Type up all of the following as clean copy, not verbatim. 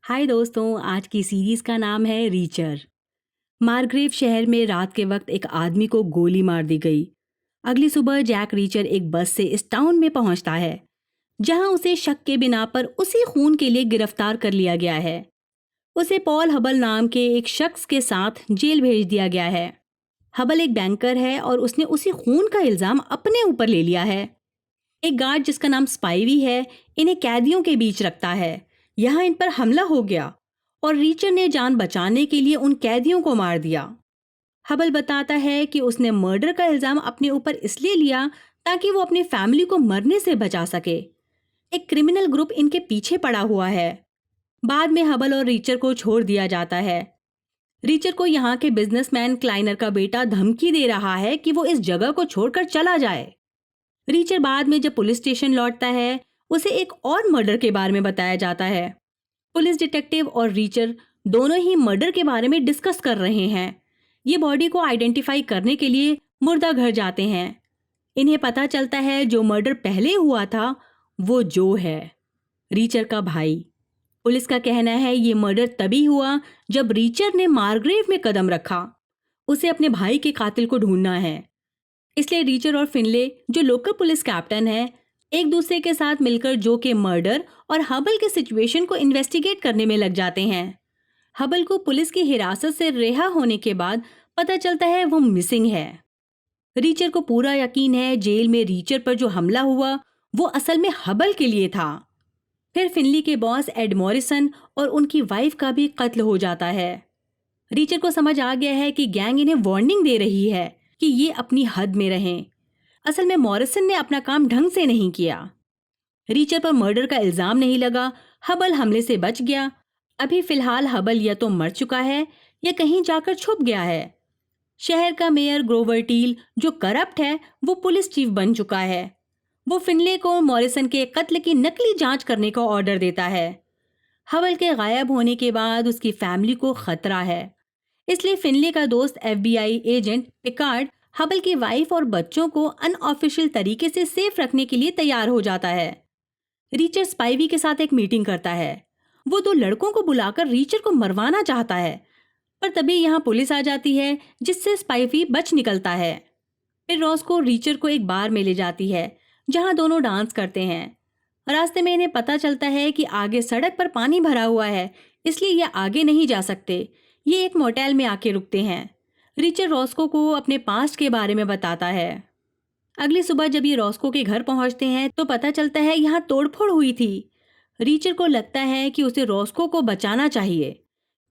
हाय दोस्तों, आज की सीरीज का नाम है रीचर। मार्ग्रेव शहर में रात के वक्त एक आदमी को गोली मार दी गई। अगली सुबह जैक रीचर एक बस से इस टाउन में पहुंचता है, जहां उसे शक के बिना पर उसी खून के लिए गिरफ्तार कर लिया गया है। उसे पॉल हबल नाम के एक शख्स के साथ जेल भेज दिया गया है। हबल एक बैंकर है और उसने उसी खून का इल्जाम अपने ऊपर ले लिया है। एक गार्ड जिसका नाम स्पाइवी है, इन्हें कैदियों के बीच रखता है। यहाँ इन पर हमला हो गया और रीचर ने जान बचाने के लिए उन कैदियों को मार दिया। हबल बताता है कि उसने मर्डर का इल्जाम अपने ऊपर इसलिए लिया ताकि वो अपनी फैमिली को मरने से बचा सके। एक क्रिमिनल ग्रुप इनके पीछे पड़ा हुआ है। बाद में हबल और रीचर को छोड़ दिया जाता है। रीचर को यहाँ के बिजनेसमैन क्लाइनर का बेटा धमकी दे रहा है कि वो इस जगह को छोड़कर चला जाए। रीचर बाद में जब पुलिस स्टेशन लौटता है, उसे एक और मर्डर के बारे में बताया जाता है। पुलिस डिटेक्टिव और रीचर दोनों ही मर्डर के बारे में डिस्कस कर रहे हैं। ये बॉडी को आइडेंटिफाई करने के लिए मुर्दा घर जाते हैं। इन्हें पता चलता है जो मर्डर पहले हुआ था वो जो है, रीचर का भाई। पुलिस का कहना है ये मर्डर तभी हुआ जब रीचर ने मार्ग्रेव में कदम रखा। उसे अपने भाई के कातिल को ढूंढना है। इसलिए रीचर और फिनले, जो लोकल पुलिस कैप्टन है, एक दूसरे के साथ मिलकर जो के मर्डर और हबल के सिचुएशन को इन्वेस्टिगेट करने में लग जाते हैं। हबल को पुलिस की हिरासत से रिहा होने के बाद पता चलता है वो मिसिंग है। रीचर को पूरा यकीन है जेल में रीचर पर जो हमला हुआ वो असल में हबल के लिए था। फिर फिनली के बॉस एड मॉरिसन और उनकी वाइफ का भी कत्ल हो जाता है। रीचर को समझ आ गया है कि गैंग इन्हें वार्निंग दे रही है कि ये अपनी हद में रहें। असल में मॉरिसन ने अपना काम ढंग से नहीं किया। रीचर पर मर्डर का इल्जाम नहीं लगा, हबल हमले से बच गया। अभी फिलहाल हबल या तो मर चुका है या कहीं जाकर छुप गया है। शहर का मेयर ग्रोवर टील, जो करप्ट है, वो पुलिस चीफ बन चुका है। वो फिनले को मॉरिसन के कत्ल की नकली जांच करने का ऑर्डर देता है। हबल के गायब होने के बाद उसकी फैमिली को खतरा है, इसलिए फिनले का दोस्त एफबीआई एजेंट पिकार्ड हबल की वाइफ और बच्चों को अनऑफिशियल तरीके से सेफ रखने के लिए तैयार हो जाता है। रीचर स्पाइवी के साथ एक मीटिंग करता है। वो दो लड़कों को बुलाकर रीचर को मरवाना चाहता है, पर तभी यहाँ पुलिस आ जाती है, जिससे स्पाइवी बच निकलता है। फिर रॉस्को रीचर को एक बार में ले जाती है, जहाँ दोनों डांस करते हैं। रास्ते में इन्हें पता चलता है कि आगे सड़क पर पानी भरा हुआ है, इसलिए ये आगे नहीं जा सकते। ये एक मोटेल में आके रुकते हैं। रिचर रॉस्को को अपने पास्ट के बारे में बताता है। अगली सुबह जब ये रॉस्को के घर पहुंचते हैं तो पता चलता है यहाँ तोड़फोड़ हुई थी। रीचर को लगता है कि उसे रॉस्को को बचाना चाहिए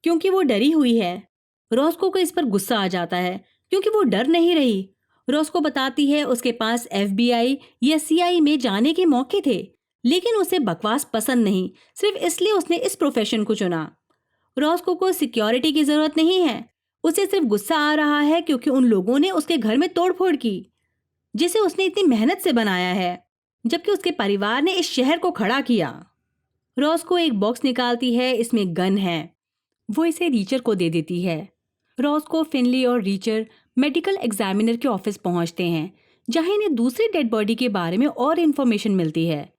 क्योंकि वो डरी हुई है। रॉस्को को इस पर गुस्सा आ जाता है क्योंकि वो डर नहीं रही। रॉस्को बताती है उसके पास एफबीआई या सीआई में जाने के मौके थे, लेकिन उसे बकवास पसंद नहीं, सिर्फ इसलिए उसने इस प्रोफेशन को चुना। रॉस्को को सिक्योरिटी की जरूरत नहीं है, उसे सिर्फ गुस्सा आ रहा है क्योंकि उन लोगों ने उसके घर में तोड़फोड़ की, जिसे उसने इतनी मेहनत से बनाया है, जबकि उसके परिवार ने इस शहर को खड़ा किया। रॉस्को एक बॉक्स निकालती है, इसमें गन है। वो इसे रीचर को दे देती है। रॉस्को, फिनली और रीचर मेडिकल एग्जामिनर के ऑफिस पहुंचते हैं, जहां इन्हें दूसरी डेड बॉडी के बारे में और इन्फॉर्मेशन मिलती है।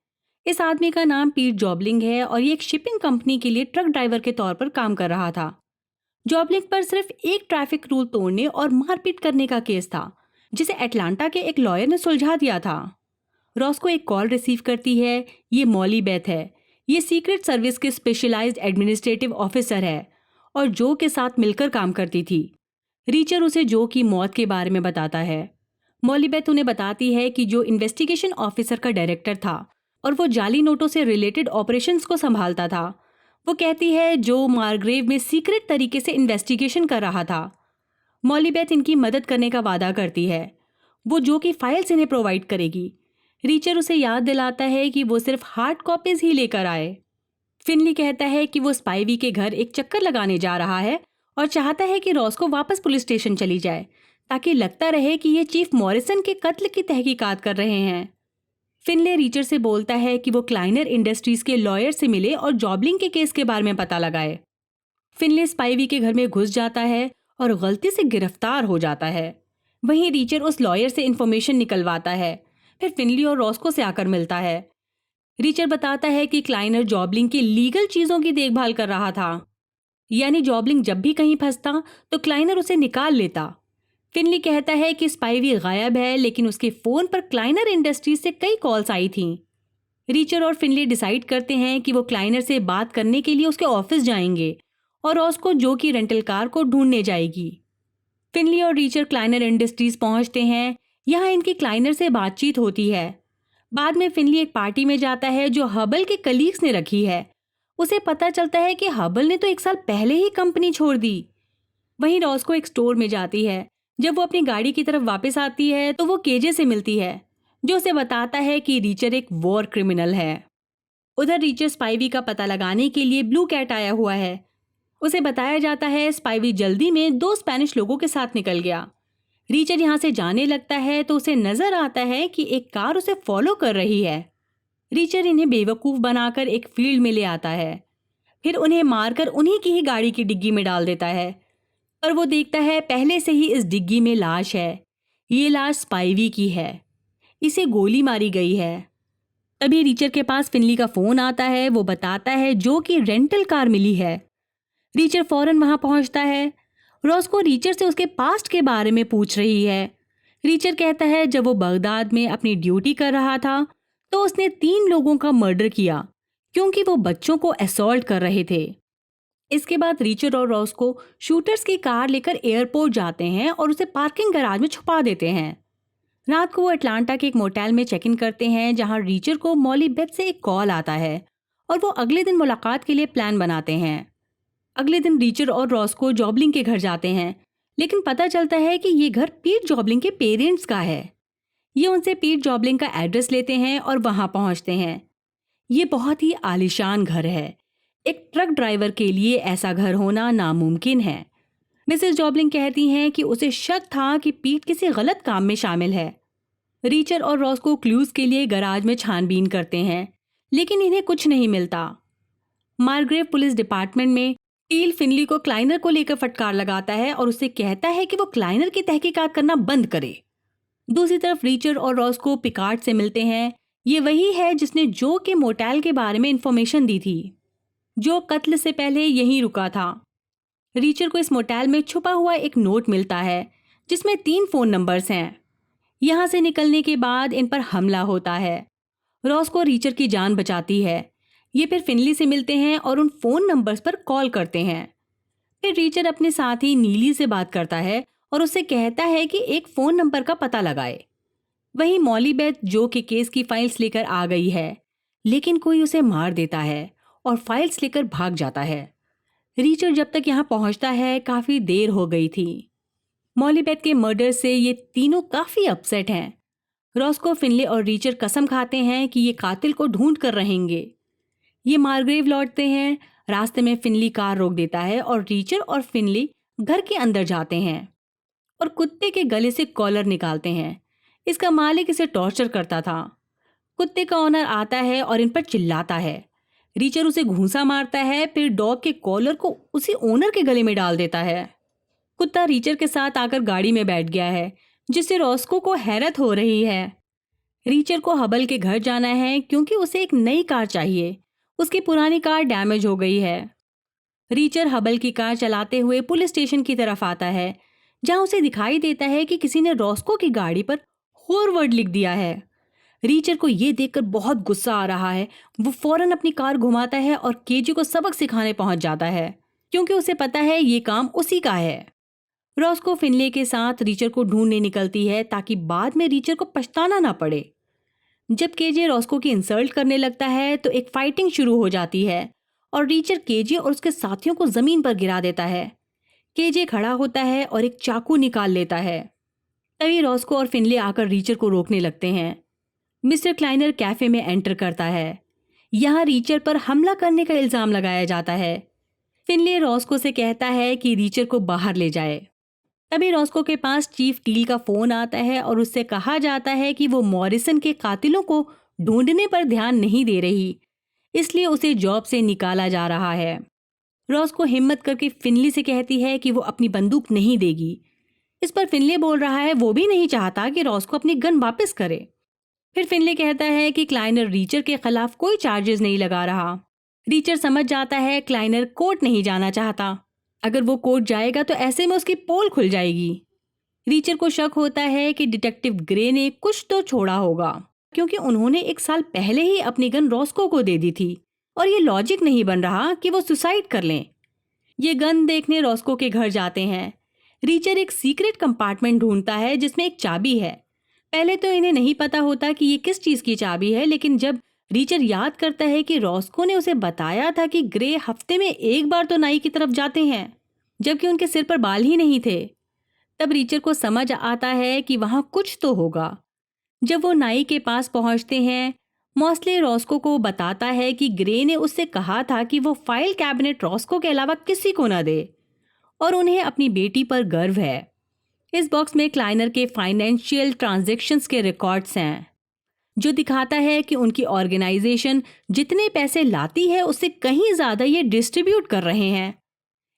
इस आदमी का नाम पीट जॉबलिंग है और ये एक शिपिंग कंपनी के लिए ट्रक ड्राइवर के तौर पर काम कर रहा था। जॉबलिंग पर सिर्फ एक ट्रैफिक रूल तोड़ने और मारपीट करने का केस था, जिसे अटलांटा के एक लॉयर ने सुलझा दिया था। रॉस्को एक कॉल रिसीव करती है। ये मॉली बेथ है। ये सीक्रेट सर्विस के स्पेशलाइज्ड एडमिनिस्ट्रेटिव ऑफिसर है और जो के साथ मिलकर काम करती थी। रीचर उसे जो की मौत के बारे में बताता है। मॉली बेथ उन्हें बताती है कि जो इन्वेस्टिगेशन ऑफिसर का डायरेक्टर था और वो जाली नोटों से रिलेटेड ऑपरेशंस को संभालता था। वो कहती है जो मार्ग्रेव में सीक्रेट तरीके से इन्वेस्टिगेशन कर रहा था। मॉली बेथ इनकी मदद करने का वादा करती है। वो जो की फाइल्स इन्हें प्रोवाइड करेगी। रीचर उसे याद दिलाता है कि वो सिर्फ हार्ड कॉपीज ही लेकर आए। फिनली कहता है कि वो स्पाइवी के घर एक चक्कर लगाने जा रहा है और चाहता है कि रॉस्को वापस पुलिस स्टेशन चली जाए, ताकि लगता रहे कि ये चीफ मॉरिसन के कत्ल की तहकीकात कर रहे हैं। फिनले रीचर से बोलता है कि वो क्लाइनर इंडस्ट्रीज के लॉयर से मिले और जॉबलिंग के केस के बारे में पता लगाए। फिनले स्पाइवी के घर में घुस जाता है और गलती से गिरफ्तार हो जाता है। वहीं रीचर उस लॉयर से इंफॉर्मेशन निकलवाता है। फिर फिनली और रॉस्को से आकर मिलता है। रीचर बताता है कि क्लाइनर जॉबलिंग की लीगल चीजों की देखभाल कर रहा था, यानी जॉबलिंग जब भी कहीं फंसता तो क्लाइनर उसे निकाल लेता। फिनली कहता है कि स्पाइवी गायब है, लेकिन उसके फोन पर क्लाइनर इंडस्ट्रीज से कई कॉल्स आई थीं। रीचर और फिनली डिसाइड करते हैं कि वो क्लाइनर से बात करने के लिए उसके ऑफिस जाएंगे और रॉस को जो की रेंटल कार को ढूंढने जाएगी। फिनली और रीचर क्लाइनर इंडस्ट्रीज पहुंचते हैं। यहाँ इनकी क्लाइनर से बातचीत होती है। बाद में फिनली एक पार्टी में जाता है जो हबल के कलीग्स ने रखी है। उसे पता चलता है कि हबल ने तो 1 साल पहले ही कंपनी छोड़ दी। वहीं रॉस को एक स्टोर में जाती है। जब वो अपनी गाड़ी की तरफ वापस आती है तो वो केजे से मिलती है, जो उसे बताता है कि रीचर एक वॉर क्रिमिनल है। उधर रीचर स्पाइवी का पता लगाने के लिए ब्लू कैट आया हुआ है। उसे बताया जाता है स्पाइवी जल्दी में 2 स्पेनिश लोगों के साथ निकल गया। रीचर यहाँ से जाने लगता है तो उसे नजर आता है कि एक कार उसे फॉलो कर रही है। रीचर इन्हें बेवकूफ बनाकर एक फील्ड में ले आता है, फिर उन्हें मारकर उन्हीं की ही गाड़ी की डिग्गी में डाल देता है। पर वो देखता है पहले से ही इस डिग्गी में लाश है। ये लाश स्पाइवी की है, इसे गोली मारी गई है। तभी रीचर के पास फिनली का फोन आता है। वो बताता है जो कि रेंटल कार मिली है। रीचर फौरन वहां पहुंचता है। रॉस को रीचर से उसके पास्ट के बारे में पूछ रही है। रीचर कहता है जब वो बगदाद में अपनी ड्यूटी कर रहा था तो उसने 3 लोगों का मर्डर किया क्योंकि वो बच्चों को असॉल्ट कर रहे थे। इसके बाद रीचर और रॉस को शूटर्स की कार लेकर एयरपोर्ट जाते हैं और उसे पार्किंग गैराज में छुपा देते हैं। रात को वो अटलांटा के एक मोटेल में चेक इन करते हैं, जहां रीचर को मॉली बेथ से एक कॉल आता है और वो अगले दिन मुलाकात के लिए प्लान बनाते हैं। अगले दिन रीचर और रॉस को जॉबलिंग के घर जाते हैं, लेकिन पता चलता है कि ये घर पीट जॉबलिंग के पेरेंट्स का है। ये उनसे पीट जॉबलिंग का एड्रेस लेते हैं और वहां पहुंचते हैं। ये बहुत ही आलीशान घर है। एक ट्रक ड्राइवर के लिए ऐसा घर होना नामुमकिन है। मिसेस जॉबलिंग कहती हैं कि उसे शक था कि पीट किसी गलत काम में शामिल है। रीचर और रॉस को क्लूज के लिए गराज में छानबीन करते हैं, लेकिन इन्हें कुछ नहीं मिलता। मार्ग्रेव पुलिस डिपार्टमेंट में टील फिनली को क्लाइनर को लेकर फटकार लगाता है और उससे कहता है कि वो क्लाइनर की तहकीकात करना बंद करे। दूसरी तरफ रीचर और रॉस को पिकार्ड से मिलते हैं। ये वही है जिसने जो के मोटेल के बारे में इंफॉर्मेशन दी थी। जो कत्ल से पहले यहीं रुका था। रीचर को इस मोटेल में छुपा हुआ एक नोट मिलता है जिसमें 3 फोन नंबर्स हैं। यहाँ से निकलने के बाद इन पर हमला होता है। रॉस को रीचर की जान बचाती है। ये फिर फिनली से मिलते हैं और उन फोन नंबर्स पर कॉल करते हैं। फिर रीचर अपने साथी नीली से बात करता है और उससे कहता है कि एक फोन नंबर का पता लगाए। वहीं मॉली बेथ जो के केस की फाइल्स लेकर आ गई है, लेकिन कोई उसे मार देता है और फाइल्स लेकर भाग जाता है। रीचर जब तक यहाँ पहुँचता है काफ़ी देर हो गई थी। मॉली बेथ के मर्डर से ये तीनों काफ़ी अपसेट हैं। रॉस को फिनले और रीचर कसम खाते हैं कि ये कातिल को ढूंढ कर रहेंगे। ये मार्ग्रेव लौटते हैं। रास्ते में फिनली कार रोक देता है और रीचर और फिनली घर के अंदर जाते हैं और कुत्ते के गले से कॉलर निकालते हैं। इसका मालिक इसे टॉर्चर करता था। कुत्ते का ओनर आता है और इन पर चिल्लाता है। रीचर उसे घूंसा मारता है, फिर डॉग के कॉलर को उसी ओनर के गले में डाल देता है। कुत्ता रीचर के साथ आकर गाड़ी में बैठ गया है, जिससे रॉस्को को हैरत हो रही है। रीचर को हबल के घर जाना है क्योंकि उसे एक नई कार चाहिए। उसकी पुरानी कार डैमेज हो गई है। रीचर हबल की कार चलाते हुए पुलिस स्टेशन की तरफ आता है, जहां उसे दिखाई देता है कि किसी ने रॉस्को की गाड़ी पर फॉरवर्ड लिख दिया है। रीचर को यह देखकर बहुत गुस्सा आ रहा है। वो फौरन अपनी कार घुमाता है और केजी को सबक सिखाने पहुंच जाता है, क्योंकि उसे पता है ये काम उसी का है। रॉस्को फिनले के साथ रीचर को ढूंढने निकलती है ताकि बाद में रीचर को पछताना ना पड़े। जब केजे रॉस्को की इंसल्ट करने लगता है तो एक फाइटिंग शुरू हो जाती है और रीचर केजे और उसके साथियों को जमीन पर गिरा देता है। केजे खड़ा होता है और एक चाकू निकाल लेता है। तभी रॉस्को और फिनले आकर रीचर को रोकने लगते हैं। मिस्टर क्लाइनर कैफे में एंटर करता है। यहाँ रीचर पर हमला करने का इल्जाम लगाया जाता है। फिनले रॉस्को से कहता है कि रीचर को बाहर ले जाए। तभी रॉस्को के पास चीफ टील का फोन आता है और उससे कहा जाता है कि वो मॉरिसन के कातिलों को ढूंढने पर ध्यान नहीं दे रही, इसलिए उसे जॉब से निकाला जा रहा है। रॉस्को हिम्मत करके फिनली से कहती है कि वो अपनी बंदूक नहीं देगी। इस पर फिनले बोल रहा है वो भी नहीं चाहता कि रॉस्को अपनी गन वापस करे। फिर फिनले कहता है कि क्लाइनर रीचर के खिलाफ कोई चार्जेस नहीं लगा रहा। रीचर समझ जाता है क्लाइनर कोर्ट नहीं जाना चाहता। अगर वो कोर्ट जाएगा तो ऐसे में उसकी पोल खुल जाएगी। रीचर को शक होता है कि डिटेक्टिव ग्रे ने कुछ तो छोड़ा होगा, क्योंकि उन्होंने 1 साल पहले ही अपनी गन रॉस्को को दे दी थी और ये लॉजिक नहीं बन रहा कि वो सुसाइड कर लें। ये गन देखने रॉस्को के घर जाते हैं। रीचर एक सीक्रेट कंपार्टमेंट ढूंढता है जिसमें एक चाबी है। पहले तो इन्हें नहीं पता होता कि ये किस चीज की चाबी है, लेकिन जब रीचर याद करता है कि रॉस्को ने उसे बताया था कि ग्रे हफ्ते में 1 बार तो नाई की तरफ जाते हैं, जबकि उनके सिर पर बाल ही नहीं थे, तब रीचर को समझ आता है कि वहां कुछ तो होगा। जब वो नाई के पास पहुंचते हैं, मॉस्ले रॉस्को को बताता है कि ग्रे ने उससे कहा था कि वो फाइल कैबिनेट रॉस्को के अलावा किसी को न दे और उन्हें अपनी बेटी पर गर्व है। इस बॉक्स में क्लाइनर के फाइनेंशियल ट्रांजैक्शंस के रिकॉर्ड्स हैं, जो दिखाता है कि उनकी ऑर्गेनाइजेशन जितने पैसे लाती है उससे कहीं ज्यादा ये डिस्ट्रीब्यूट कर रहे हैं।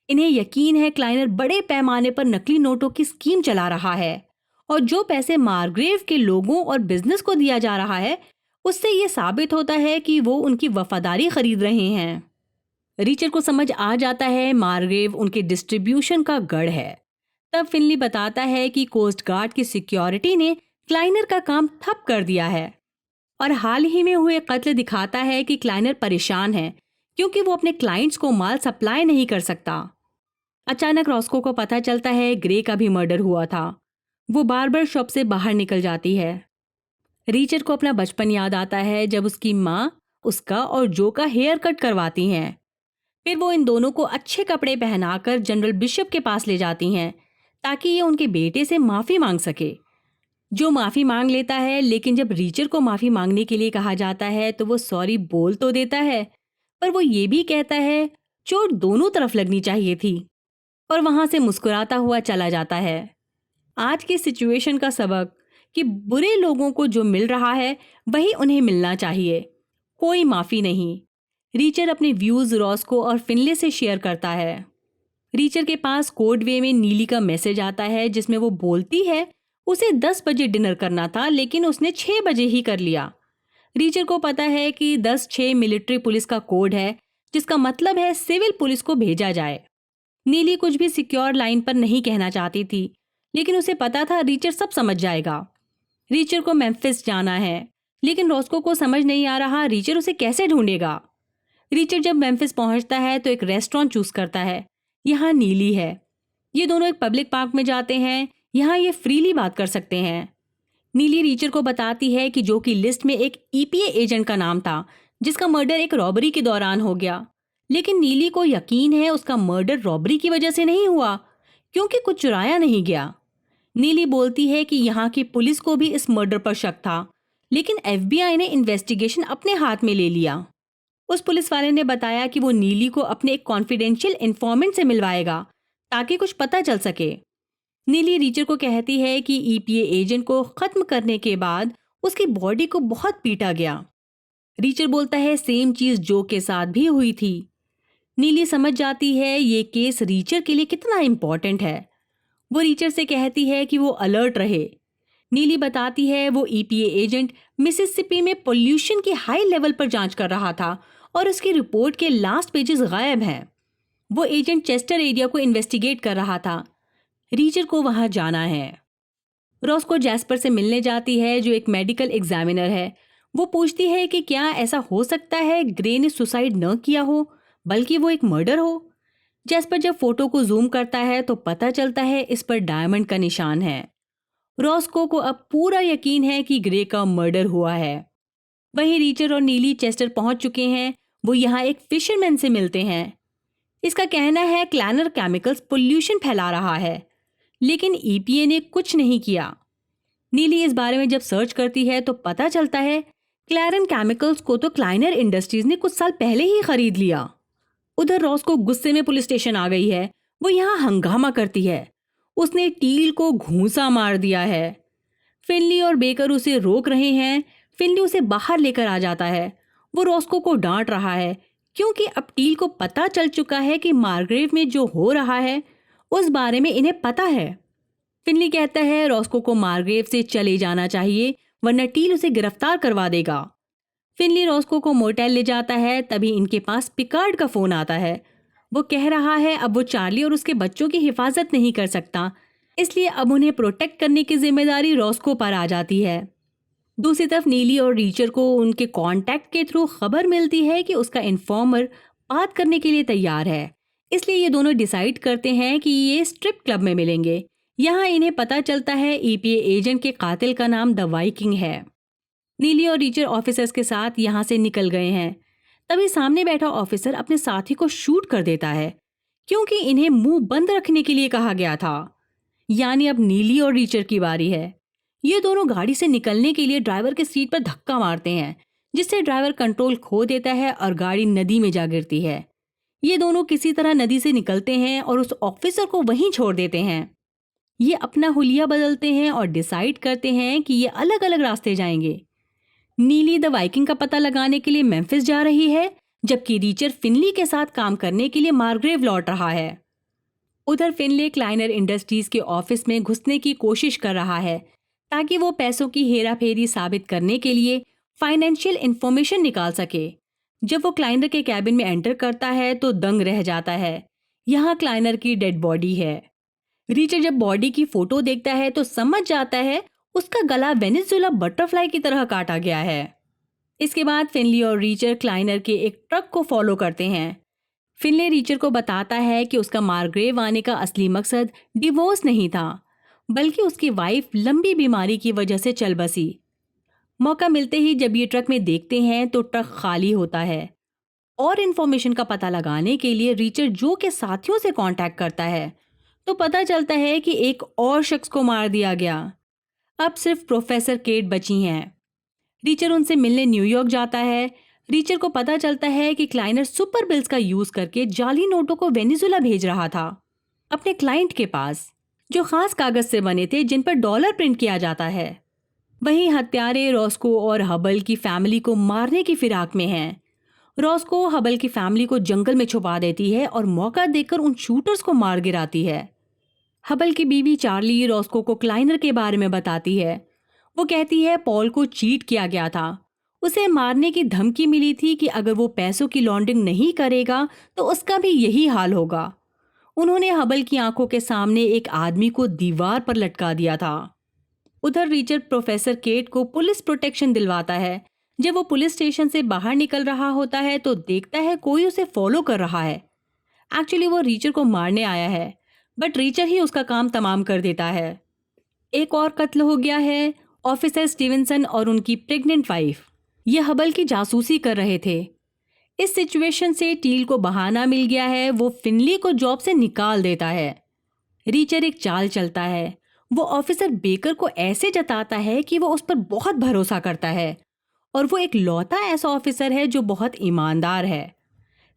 इन्हें यकीन है क्लाइनर बड़े पैमाने पर नकली नोटों की स्कीम चला रहा है और जो पैसे मार्ग्रेव के लोगों और बिजनेस को दिया जा रहा है उससे ये साबित होता है कि वो उनकी वफादारी खरीद रहे हैं। रीचर को समझ आ जाता है मार्ग्रेव उनके डिस्ट्रीब्यूशन का गढ़ है। तब फिनली बताता है कि कोस्ट गार्ड की सिक्योरिटी ने क्लाइनर का काम ठप कर दिया है और हाल ही में हुए कत्ल दिखाता है कि क्लाइनर परेशान है क्योंकि वो अपने क्लाइंट्स को माल सप्लाई नहीं कर सकता। अचानक रॉस्को को पता चलता है ग्रे का भी मर्डर हुआ था। वो बार्बर शॉप से बाहर निकल जाती है। रीचर को अपना बचपन याद आता है जब उसकी माँ उसका और जो का हेयर कट करवाती हैं। फिर वो इन दोनों को अच्छे कपड़े पहनाकर जनरल बिशप के पास ले जाती हैं ताकि ये उनके बेटे से माफ़ी मांग सके। जो माफ़ी मांग लेता है, लेकिन जब रीचर को माफ़ी मांगने के लिए कहा जाता है तो वो सॉरी बोल तो देता है, पर वो ये भी कहता है चोट दोनों तरफ लगनी चाहिए थी और वहां से मुस्कुराता हुआ चला जाता है। आज की सिचुएशन का सबक कि बुरे लोगों को जो मिल रहा है वही उन्हें मिलना चाहिए, कोई माफ़ी नहीं। रीचर अपने व्यूज़ रॉस्को और फिनले से शेयर करता है। रीचर के पास कोड वे में नीली का मैसेज आता है जिसमें वो बोलती है उसे 10 बजे डिनर करना था, लेकिन उसने 6 बजे ही कर लिया। रीचर को पता है कि 10-6 मिलिट्री पुलिस का कोड है, जिसका मतलब है सिविल पुलिस को भेजा जाए। नीली कुछ भी सिक्योर लाइन पर नहीं कहना चाहती थी, लेकिन उसे पता था रीचर सब समझ जाएगा। रीचर को मेम्फिस जाना है, लेकिन रॉस्को को समझ नहीं आ रहा रीचर उसे कैसे ढूंढेगा। रीचर जब मेम्फिस पहुंचता है तो एक रेस्टोरेंट चूज करता है। यहाँ नीली है। ये दोनों एक पब्लिक पार्क में जाते हैं। यहाँ ये फ्रीली बात कर सकते हैं। नीली रीचर को बताती है कि जो की लिस्ट में एक ईपीए एजेंट का नाम था जिसका मर्डर एक रॉबरी के दौरान हो गया, लेकिन नीली को यकीन है उसका मर्डर रॉबरी की वजह से नहीं हुआ क्योंकि कुछ चुराया नहीं गया। नीली बोलती है कि यहाँ की पुलिस को भी इस मर्डर पर शक था, लेकिन एफबीआई ने इन्वेस्टिगेशन अपने हाथ में ले लिया। उस पुलिस वाले ने बताया कि वो नीली को अपने एक कॉन्फिडेंशियल इन्फॉर्मेंट से मिलवाएगा ताकि कुछ पता चल सके। नीली रीचर को कहती है कि ईपीए एजेंट को खत्म करने के बाद उसकी बॉडी को बहुत पीटा गया। रीचर बोलता है सेम चीज जो के साथ भी हुई थी। नीली समझ जाती है ये केस रीचर के लिए कितना इम्पोर्टेंट है। वो रीचर से कहती है कि वो अलर्ट रहे। नीली बताती है वो ईपीए एजेंट मिसिसिपी में पोल्यूशन की हाई लेवल पर जांच कर रहा था और उसकी रिपोर्ट के लास्ट पेजेस गायब हैं। वो एजेंट चेस्टर एरिया को इन्वेस्टिगेट कर रहा था। रीचर को वहां जाना है। रॉस्को जैस्पर से मिलने जाती है जो एक मेडिकल एग्जामिनर है। वो पूछती है कि क्या ऐसा हो सकता है ग्रे ने सुसाइड न किया हो बल्कि वो एक मर्डर हो। जैस्पर जब फोटो को जूम करता है तो पता चलता है इस पर डायमंड का निशान है। रॉस्को को अब पूरा यकीन है कि ग्रे का मर्डर हुआ है। वहीं रीचर और नीली चेस्टर पहुंच चुके हैं। वो यहाँ एक फिशरमैन से मिलते हैं। इसका कहना है क्लैनर केमिकल्स पोल्यूशन फैला रहा है, लेकिन ईपीए ने कुछ नहीं किया। नीली इस बारे में जब सर्च करती है तो पता चलता है क्लैरन केमिकल्स को तो क्लाइनर इंडस्ट्रीज ने कुछ साल पहले ही खरीद लिया। उधर रॉस्को गुस्से में पुलिस स्टेशन आ गई है। वो यहाँ हंगामा करती है। उसने टील को घूंसा मार दिया है। फिनली और बेकर उसे रोक रहे हैं। फिनली उसे बाहर लेकर आ जाता है। वो रॉस्को को डांट रहा है क्योंकि अब टील को पता चल चुका है कि मार्ग्रेव में जो हो रहा है उस बारे में इन्हें पता है। फिनली कहता है रॉस्को को मार्ग्रेव से चले जाना चाहिए। वरना टील उसे गिरफ्तार करवा देगा। फिनली रॉस्को को मोटेल ले जाता है, तभी इनके पास पिकार्ड का फोन आता है। वो कह रहा है अब वो चार्ली और उसके बच्चों की हिफाजत नहीं कर सकता, इसलिए अब उन्हें प्रोटेक्ट करने की जिम्मेदारी रॉस्को पर आ जाती है। दूसरी तरफ नीली और रीचर को उनके कांटेक्ट के थ्रू खबर मिलती है कि उसका इन्फॉर्मर बात करने के लिए तैयार है, इसलिए ये दोनों डिसाइड करते हैं कि ये स्ट्रिप क्लब में मिलेंगे। यहाँ इन्हें पता चलता है ईपीए एजेंट के कातिल का नाम द वाइकिंग है। नीली और रीचर ऑफिसर्स के साथ यहाँ से निकल गए हैं। तभी सामने बैठा ऑफिसर अपने साथी को शूट कर देता है, क्योंकि इन्हें मुंह बंद रखने के लिए कहा गया था। यानी अब नीली और रीचर की बारी है। ये दोनों गाड़ी से निकलने के लिए ड्राइवर के सीट पर धक्का मारते हैं, जिससे ड्राइवर कंट्रोल खो देता है और गाड़ी नदी में जा गिरती है। ये दोनों किसी तरह नदी से निकलते हैं और उस ऑफिसर को वहीं छोड़ देते हैं। ये अपना हुलिया बदलते हैं और डिसाइड करते हैं कि ये अलग अलग रास्ते जाएंगे। नीली द वाइकिंग का पता लगाने के लिए मेम्फिस जा रही है, जबकि रीचर फिनली के साथ काम करने के लिए मार्ग्रेव लौट रहा है। उधर फिनले क्लाइनर इंडस्ट्रीज के ऑफिस में घुसने की कोशिश कर रहा है, ताकि वो पैसों की हेराफेरी साबित करने के लिए फाइनेंशियल इंफॉर्मेशन निकाल सके। जब वो क्लाइनर के कैबिन में एंटर करता है तो दंग रह जाता है। यहाँ क्लाइनर की डेड बॉडी है। रीचर जब बॉडी की फोटो देखता है तो समझ जाता है उसका गला वेनेजुएला बटरफ्लाई की तरह काटा गया है। इसके बाद फिनली और रीचर क्लाइनर के एक ट्रक को फॉलो करते हैं। फिनले रीचर को बताता है कि उसका मार्ग्रेव आने का असली मकसद डिवोर्स नहीं था, बल्कि उसकी वाइफ लंबी बीमारी की वजह से चल बसी। मौका मिलते ही जब ये ट्रक में देखते हैं तो ट्रक खाली होता है और इन्फॉर्मेशन का पता लगाने के लिए रीचर जो के साथियों से कांटेक्ट करता है तो पता चलता है कि एक और शख्स को मार दिया गया। अब सिर्फ प्रोफेसर केट बची हैं। रीचर उनसे मिलने न्यूयॉर्क जाता है। रीचर को पता चलता है कि क्लाइनर सुपर बिल्स का यूज करके जाली नोटों को वेनेजुएला भेज रहा था अपने क्लाइंट के पास, जो खास कागज से बने थे जिन पर डॉलर प्रिंट किया जाता है। वहीं हत्यारे रॉस्को और हबल की फैमिली को मारने की फिराक में हैं। रॉस्को हबल की फैमिली को जंगल में छुपा देती है और मौका देकर उन शूटर्स को मार गिराती है। हबल की बीवी चार्ली रॉस्को को क्लाइनर के बारे में बताती है। वो कहती है पॉल को चीट किया गया था, उसे मारने की धमकी मिली थी कि अगर वो पैसों की लॉन्ड्रिंग नहीं करेगा तो उसका भी यही हाल होगा। उन्होंने हबल की आंखों के सामने एक आदमी को दीवार पर लटका दिया था। उधर रीचर प्रोफेसर केट को पुलिस प्रोटेक्शन दिलवाता है। जब वो पुलिस स्टेशन से बाहर निकल रहा होता है तो देखता है कोई उसे फॉलो कर रहा है। एक्चुअली वो रीचर को मारने आया है, बट रीचर ही उसका काम तमाम कर देता है। एक और कत्ल हो गया है। ऑफिसर स्टीवेंसन और उनकी प्रेग्नेंट वाइफ ये हबल की जासूसी कर रहे थे। इस सिचुएशन से टील को बहाना मिल गया है। वो फिनली को जॉब से निकाल देता है। रीचर एक चाल चलता है। वो ऑफिसर बेकर को ऐसे जताता है कि वो उस पर बहुत भरोसा करता है और वो एक लौता ऐसा ऑफिसर है जो बहुत ईमानदार है।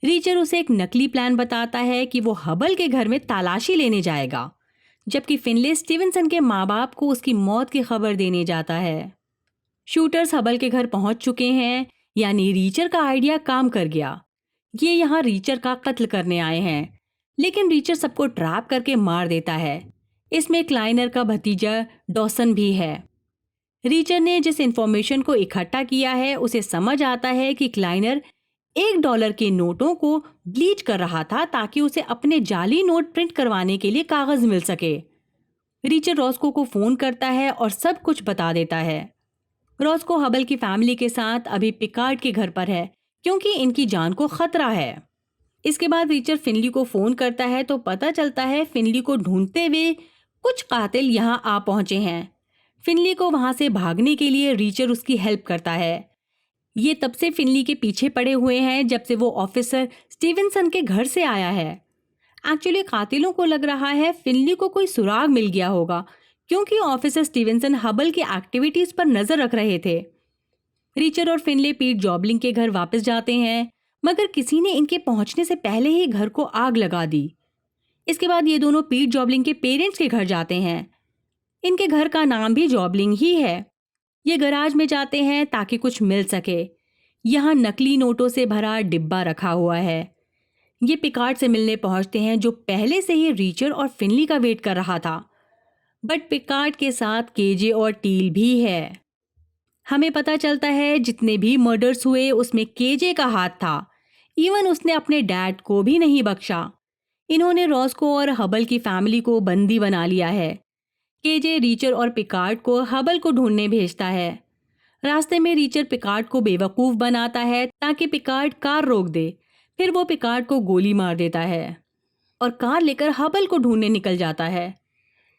रीचर उसे एक नकली प्लान बताता है कि वो हबल के घर में तलाशी लेने जाएगा, जबकि फिनले स्टीवेंसन के माँ बाप को उसकी मौत की खबर देने जाता है। शूटर्स हबल के घर पहुंच चुके हैं, यानी रीचर का आइडिया काम कर गया। ये यहाँ रीचर का कत्ल करने आए हैं, लेकिन रीचर सबको ट्रैप करके मार देता है। इसमें क्लाइनर का भतीजा डॉसन भी है। रीचर ने जिस इंफॉर्मेशन को इकट्ठा किया है उसे समझ आता है कि क्लाइनर $1 के नोटों को ब्लीच कर रहा था ताकि उसे अपने जाली नोट प्रिंट करवाने के लिए कागज मिल सके। रीचर रॉस्को को फोन करता है और सब कुछ बता देता है। रॉस्को हबल की फैमिली के साथ अभी पिकार्ड के घर पर है, क्योंकि इनकी जान को खतरा है। इसके बाद रीचर फिनली को फोन करता है तो पता चलता है फिनली को ढूंढते हुए कुछ कातिल यहाँ आ पहुंचे हैं। फिनली को वहां से भागने के लिए रीचर उसकी हेल्प करता है। ये तब से फिनली के पीछे पड़े हुए हैं जब से वो ऑफिसर स्टीवेंसन के घर से आया है। एक्चुअली कातिलों को लग रहा है फिनली को कोई सुराग मिल गया होगा, क्योंकि ऑफिसर स्टीवेंसन हबल की एक्टिविटीज पर नजर रख रहे थे। रीचर और फिनले पीट जॉबलिंग के घर वापस जाते हैं, मगर किसी ने इनके पहुंचने से पहले ही घर को आग लगा दी। इसके बाद ये दोनों पीट जॉबलिंग के पेरेंट्स के घर जाते हैं। इनके घर का नाम भी जॉबलिंग ही है। ये गराज में जाते हैं ताकि कुछ मिल सके। यहाँ नकली नोटों से भरा डिब्बा रखा हुआ है। ये पिकार्ड से मिलने पहुंचते हैं, जो पहले से ही रीचर और फिनली का वेट कर रहा था। बट पिकार्ड के साथ केजे और टील भी है। हमें पता चलता है जितने भी मर्डर्स हुए उसमें केजे का हाथ था। इवन उसने अपने डैड को भी नहीं बख्शा। इन्होंने रॉस्को और हबल की फैमिली को बंदी बना लिया है। केजे रीचर और पिकार्ड को हबल को ढूंढने भेजता है। रास्ते में रीचर पिकार्ड को बेवकूफ बनाता है ताकि पिकार्ड कार रोक दे। फिर वो पिकार्ड को गोली मार देता है और कार लेकर हबल को ढूंढने निकल जाता है।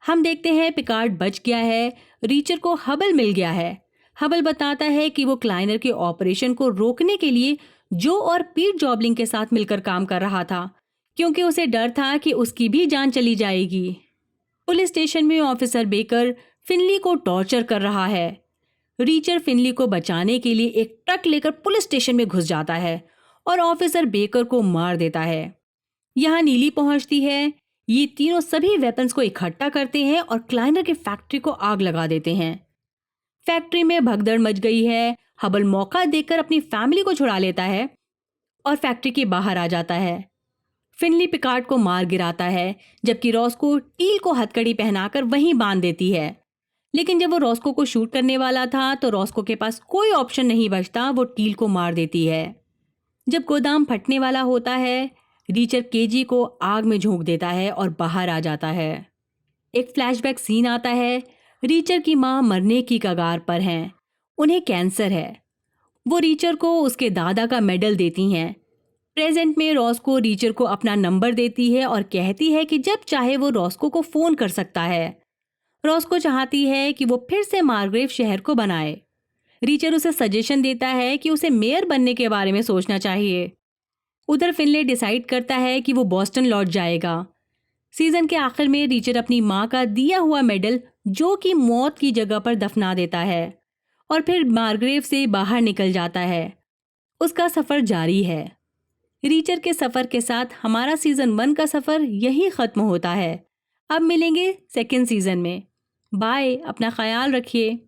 हम देखते हैं पिकार्ड बच गया है। रीचर को हबल मिल गया है। हबल बताता है कि वो क्लाइनर के ऑपरेशन को रोकने के लिए जो और पीट जॉबलिंग के साथ मिलकर काम कर रहा था, क्योंकि उसे डर था कि उसकी भी जान चली जाएगी। पुलिस स्टेशन में ऑफिसर बेकर फिनली को टॉर्चर कर रहा है। रीचर फिनली को बचाने के लिए एक ट्रक लेकर पुलिस स्टेशन में घुस जाता है और ऑफिसर बेकर को मार देता है। यहाँ नीली पहुंचती है। ये तीनों सभी वेपन्स को इकट्ठा करते हैं और क्लाइनर की फैक्ट्री को आग लगा देते हैं। फैक्ट्री में भगदड़ मच गई है। हबल मौका देखकर अपनी फैमिली को छुड़ा लेता है और फैक्ट्री के बाहर आ जाता है। फिनली पिकार्ड को मार गिराता है, जबकि रॉस्को टील को हथकड़ी पहनाकर वहीं बांध देती है। लेकिन जब वो रॉस्को को शूट करने वाला था तो रॉस्को के पास कोई ऑप्शन नहीं बचता, वो टील को मार देती है। जब गोदाम फटने वाला होता है, रीचर केजी को आग में झोंक देता है और बाहर आ जाता है। एक फ्लैशबैक सीन आता है। रीचर की माँ मरने की कगार पर हैं। उन्हें कैंसर है। वो रीचर को उसके दादा का मेडल देती हैं। प्रेजेंट में रॉस्को रीचर को अपना नंबर देती है और कहती है कि जब चाहे वो रॉस्को को फ़ोन कर सकता है। रॉस्को चाहती है कि वो फिर से मार्ग्रेव शहर को बनाए। रीचर उसे सजेशन देता है कि उसे मेयर बनने के बारे में सोचना चाहिए। उधर फिनले डिसाइड करता है कि वो बॉस्टन लौट जाएगा। सीजन के आखिर में रीचर अपनी माँ का दिया हुआ मेडल जो कि मौत की जगह पर दफना देता है और फिर मार्ग्रेव से बाहर निकल जाता है। उसका सफ़र जारी है। रीचर के सफ़र के साथ हमारा सीज़न 1 का सफ़र यही ख़त्म होता है। अब मिलेंगे सेकेंड सीज़न में। बाय, अपना ख्याल रखिए।